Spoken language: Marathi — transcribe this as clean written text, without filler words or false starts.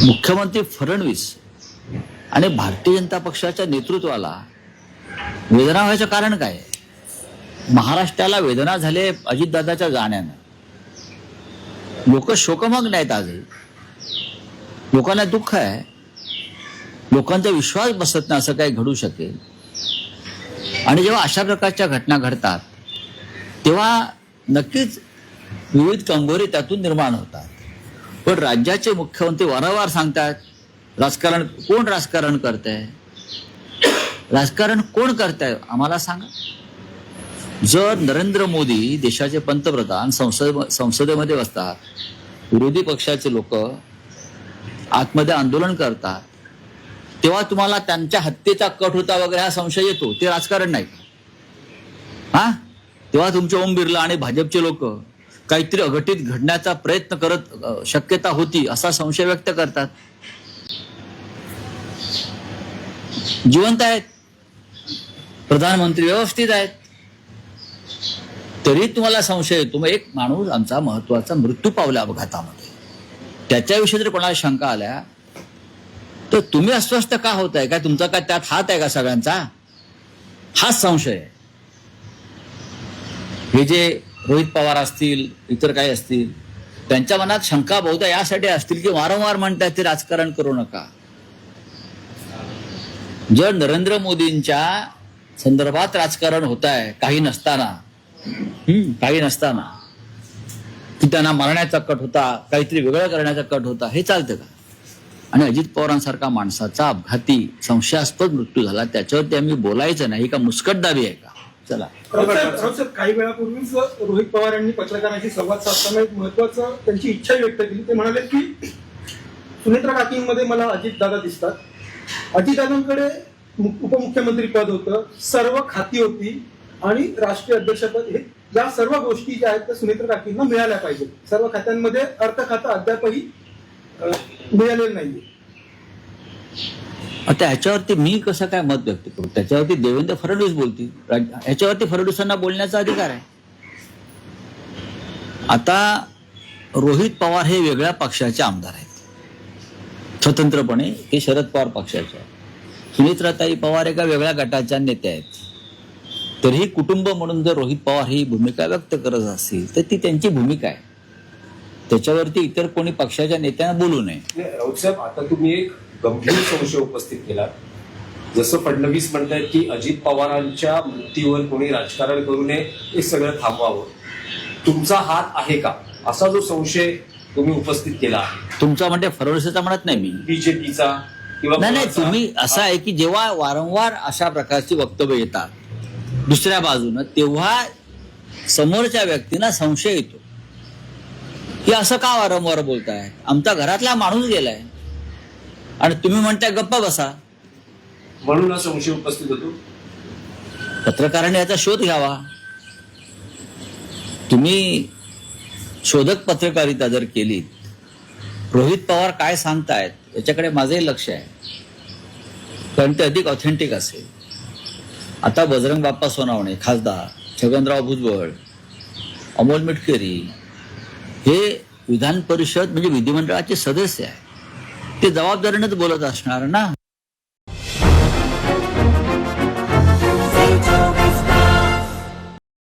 मुख्यमंत्री फडणवीस आणि भारतीय जनता पक्षाच्या नेतृत्वाला वेदना व्हायचं कारण काय? महाराष्ट्राला वेदना झाले अजितदादाच्या जाण्यानं. लोक शोकमग्न आहेत. आजही लोकांना दुःख आहे. लोकांचा विश्वास बसत नाही असं काही घडू शकेल. आणि जेव्हा अशा प्रकारच्या घटना घडतात तेव्हा नक्कीच विविध कंगोरे त्यातून निर्माण होतात. पण राज्याचे मुख्यमंत्री वारंवार सांगतात राजकारण कोण राजकारण करतंय, राजकारण कोण करतंय आम्हाला सांगा. जर नरेंद्र मोदी देशाचे पंतप्रधान संसदेमध्ये बसतात, विरोधी पक्षाचे लोक आतमध्ये आंदोलन करतात, तेव्हा तुम्हाला त्यांच्या हत्येचा कट होता वगैरे हा संशय येतो. ते राजकारण नाही हा? तेव्हा तुमचे ओम बिर्ला आणि भाजपचे लोक काहीतरी अघटित घडण्याचा प्रयत्न करत शक्यता होती असा संशय व्यक्त करतात. जिवंत आहेत, प्रधानमंत्री व्यवस्थित आहेत, तरी तुम्हाला संशय येतो. मग एक माणूस आमचा महत्वाचा मृत्यू पावला अपघातामध्ये, त्याच्याविषयी जर कोणाला शंका आल्या तर तुम्ही अस्वस्थ का होताय? काय तुमचा काय त्यात हात आहे का सगळ्यांचा? हाच संशय आहे. हे जे रोहित पवार असतील, इतर काही असतील, त्यांच्या मनात शंका बहुधा यासाठी असतील की वारंवार म्हणतात ते राजकारण करू नका. जर नरेंद्र मोदींच्या संदर्भात राजकारण होत आहे काही नसताना की त्यांना मारण्याचा कट होता, काहीतरी वेगळं करण्याचा कट होता, हे चालतं का? आणि अजित पवारांसारखा माणसाचा अपघाती संशयास्पद मृत्यू झाला त्याच्यावरती आम्ही बोलायचं नाही का मुस्कटदाबी आहे का? चला. काही वेळापूर्वीच रोहित पवार यांनी पत्रकारांशी संवाद साधताना एक महत्वाचं त्यांची इच्छा व्यक्त केली. ते म्हणाले की सुनेत्रा काकींमध्ये मला अजितदादा दिसतात. अजितदादांकडे उपमुख्यमंत्री पद होतं, सर्व खाती होती आणि राष्ट्रीय अध्यक्षपद, हे या सर्व गोष्टी ज्या आहेत त्या सुनेत्रा काकींना मिळाल्या पाहिजेत. सर्व खात्यांमध्ये अर्थ खातं अद्यापही मिळालेलं नाहीये. आता ह्याच्यावरती मी कसं काय मत व्यक्त करू? त्याच्यावरती देवेंद्र फडणवीस बोलतील. ह्याच्यावरती फडणवीसांना बोलण्याचा अधिकार आहे. आता रोहित पवार हे वेगळ्या पक्षाचे आमदार आहेत, स्वतंत्रपणे ते शरद पवार पक्षाचे आहेत. सुनेत्राताई पवार एका वेगळ्या गटाच्या नेत्या आहेत. तरीही कुटुंब म्हणून जर रोहित पवार ही भूमिका व्यक्त करत असतील तर ती त्यांची भूमिका आहे. त्याच्यावरती इतर कोणी पक्षाच्या नेत्यांना बोलू नये. राऊत साहेब, आता तुम्ही एक गंभीर संशय उपस्थित केला. जसं फडणवीस म्हणतायत की अजित पवारांच्या मृत्यूवर कोणी राजकारण करू नये, हे सगळं थांबवावं. तुमचा हात आहे का असा जो संशय तुम्ही उपस्थित केला आहे? तुमचा म्हणजे फडणवीसचा म्हणत नाही मी, बीजेपीचा किंवा नाही. तुम्ही असं आहे की जेव्हा वारंवार अशा प्रकारची वक्तव्य येतात दुसऱ्या बाजूनं, तेव्हा समोरच्या व्यक्तींना संशय येतो की असं का वारंवार बोलताय? आमचा घरातला माणूस गेलाय आणि तुम्ही म्हणताय गप्पा बसा. म्हणून हा संशय उपस्थित होतो. पत्रकारांनी याचा शोध घ्यावा. तुम्ही शोधक पत्रकारिता जर केली, रोहित पवार काय सांगतायत याच्याकडे माझंही लक्ष आहे, कारण ते अधिक ऑथेंटिक असेल. आता बजरंग बाप्पा सोनावणे खासदार, छगनराव भुजबळ, अमोल मिटकरी हे विधान परिषद म्हणजे विधिमंडळाचे सदस्य आहे. ते जबाबदारीनेच बोलत असणार ना.